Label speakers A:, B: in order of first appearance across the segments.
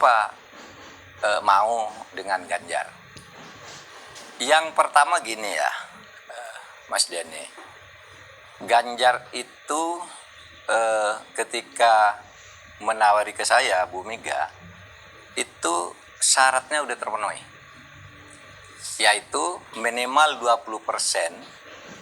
A: kenapa mau dengan Ganjar? Yang pertama gini ya, Mas Denny, Ganjar itu ketika menawari ke saya, Bu Mega, itu syaratnya udah terpenuhi, yaitu minimal 20%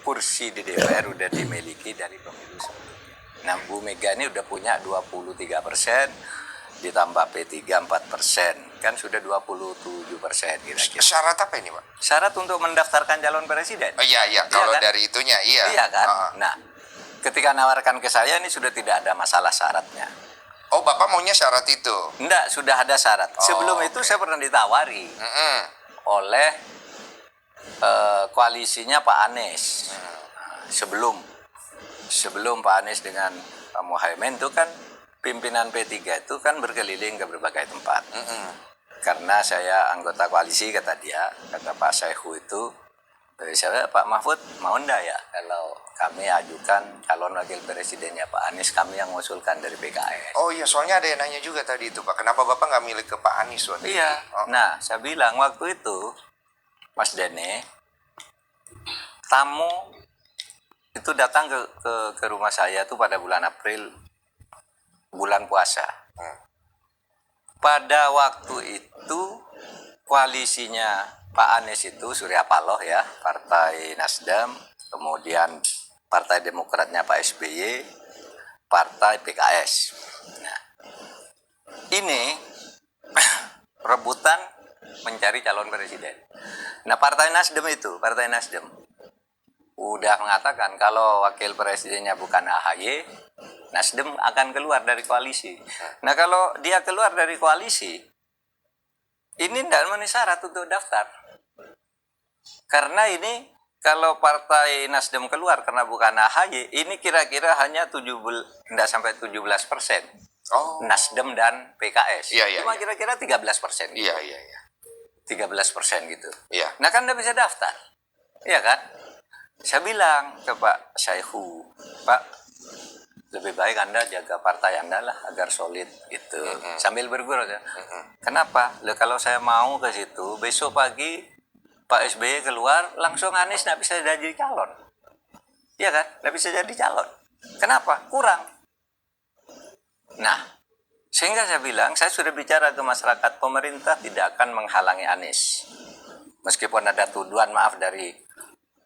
A: kursi di DPR udah dimiliki dari pemilu sebelumnya. Nah, Bu Mega ini udah punya 23%, ditambah P3 4%, kan sudah 27% kira-kira.
B: Syarat apa ini, Pak?
A: Syarat untuk mendaftarkan calon presiden.
B: Oh iya, kalau
A: kan?
B: dari itunya, iya.
A: Iya kan? Nah, ketika nawarkan ke saya ini sudah tidak ada masalah syaratnya.
B: Oh, Bapak maunya syarat itu?
A: Enggak, sudah ada syarat. Sebelum itu saya pernah ditawari oleh koalisinya Pak Anies. Sebelum Pak Anies dengan Pak Muhaimin itu kan pimpinan P3 itu kan berkeliling ke berbagai tempat. Karena saya anggota koalisi, kata Pak Saihu itu, saya, Pak Mahfud mau enggak ya kalau kami ajukan calon wakil presidennya Pak Anies, kami yang mengusulkan dari PKS.
B: Oh iya, soalnya ada yang nanya juga tadi itu, Pak. Kenapa Bapak nggak milih ke Pak Anies waktu itu?
A: Nah, saya bilang waktu itu, Mas Denny, tamu itu datang ke rumah saya tuh pada bulan April, bulan puasa. Pada waktu itu koalisinya Pak Anies itu Surya Paloh ya, Partai Nasdem, kemudian Partai Demokratnya Pak SBY, Partai PKS. Nah, ini rebutan mencari calon presiden. Nah, Partai Nasdem udah mengatakan kalau wakil presidennya bukan AHY, Nasdem akan keluar dari koalisi. Nah, kalau dia keluar dari koalisi, ini tidak memenuhi syarat untuk daftar. Karena ini kalau Partai Nasdem keluar karena bukan AHY, ini kira-kira hanya tidak sampai 17%. Nasdem dan PKS. Cuma kira-kira 13%.
B: Gitu.
A: 13% gitu.
B: Iya.
A: Nah, kan tidak bisa daftar. Iya kan? Saya bilang ke Pak Saihu, Pak, lebih baik Anda jaga partai Anda lah agar solid gitu. Sambil bergurau ya. Kenapa? Kalau saya mau ke situ, besok pagi Pak SBY keluar, langsung Anies nggak bisa jadi calon. Iya kan? Nggak bisa jadi calon. Kenapa? Kurang. Nah, sehingga saya bilang, saya sudah bicara ke masyarakat, pemerintah tidak akan menghalangi Anies. Meskipun ada tuduhan, maaf, dari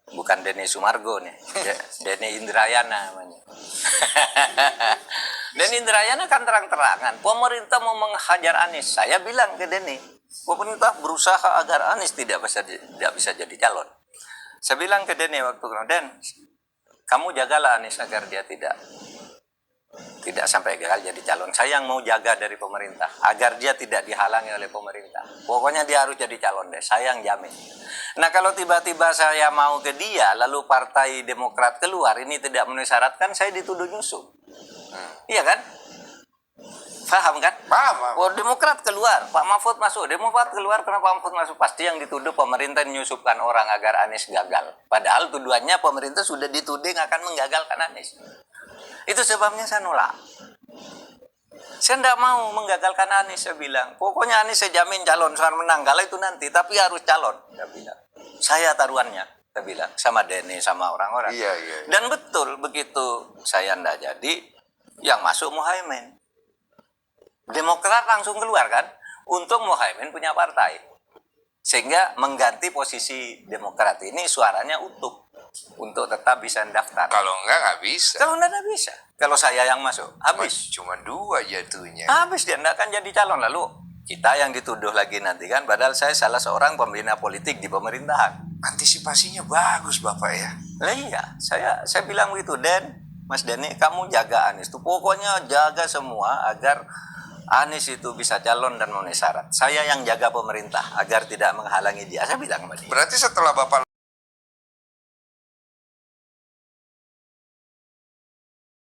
A: bukan Denny Sumargo nih, Denny Indrayana namanya. Denny Indrayana kan terang-terangan, pemerintah mau menghajar Anies. Saya bilang ke Denny, pemerintah berusaha agar Anies tidak bisa jadi calon. Saya bilang ke Denny waktu itu, Den, kamu jagalah Anies agar dia tidak sampai gagal jadi calon. Saya yang mau jaga dari pemerintah agar dia tidak dihalangi oleh pemerintah. Pokoknya dia harus jadi calon deh, saya yang jamin. Nah, kalau tiba-tiba saya mau ke dia lalu Partai Demokrat keluar, ini tidak memenuhi syarat, kan saya dituduh nyusup. Iya kan? Paham kan?
B: Paham.
A: Oh, Demokrat keluar, Pak Mahfud masuk. Demokrat keluar, kenapa Pak Mahfud masuk? Pasti yang dituduh pemerintah menyusupkan orang agar Anies gagal. Padahal tuduhannya pemerintah sudah dituding akan menggagalkan Anies. Itu sebabnya saya nolak. Saya tidak mau menggagalkan Anies, saya bilang. Pokoknya Anies saya jamin calon, soal menang, kalah itu nanti, tapi harus calon, saya bilang. Saya taruhannya, saya bilang, sama Denny, sama orang-orang.
B: Iya.
A: Dan betul, begitu saya tidak jadi, yang masuk Muhaimin. Demokrat langsung keluar kan, untung Muhaimin punya partai. Sehingga mengganti posisi Demokrat ini suaranya utuh. Untuk tetap bisa daftar.
B: Kalau nggak bisa.
A: Kalau enggak bisa. Kalau saya yang masuk, habis.
B: Cuma 2 jatuhnya.
A: Habis dia enggak akan jadi calon. Lalu kita yang dituduh lagi nanti kan, padahal saya salah seorang pembina politik di pemerintahan.
B: Antisipasinya bagus Bapak ya.
A: Lah iya, saya bilang begitu, Mas Denny, kamu jaga Anies. Tuh pokoknya jaga semua agar Anies itu bisa calon dan memenuhi syarat. Saya yang jaga pemerintah agar tidak menghalangi dia. Saya bilang sama dia.
B: Berarti setelah Bapak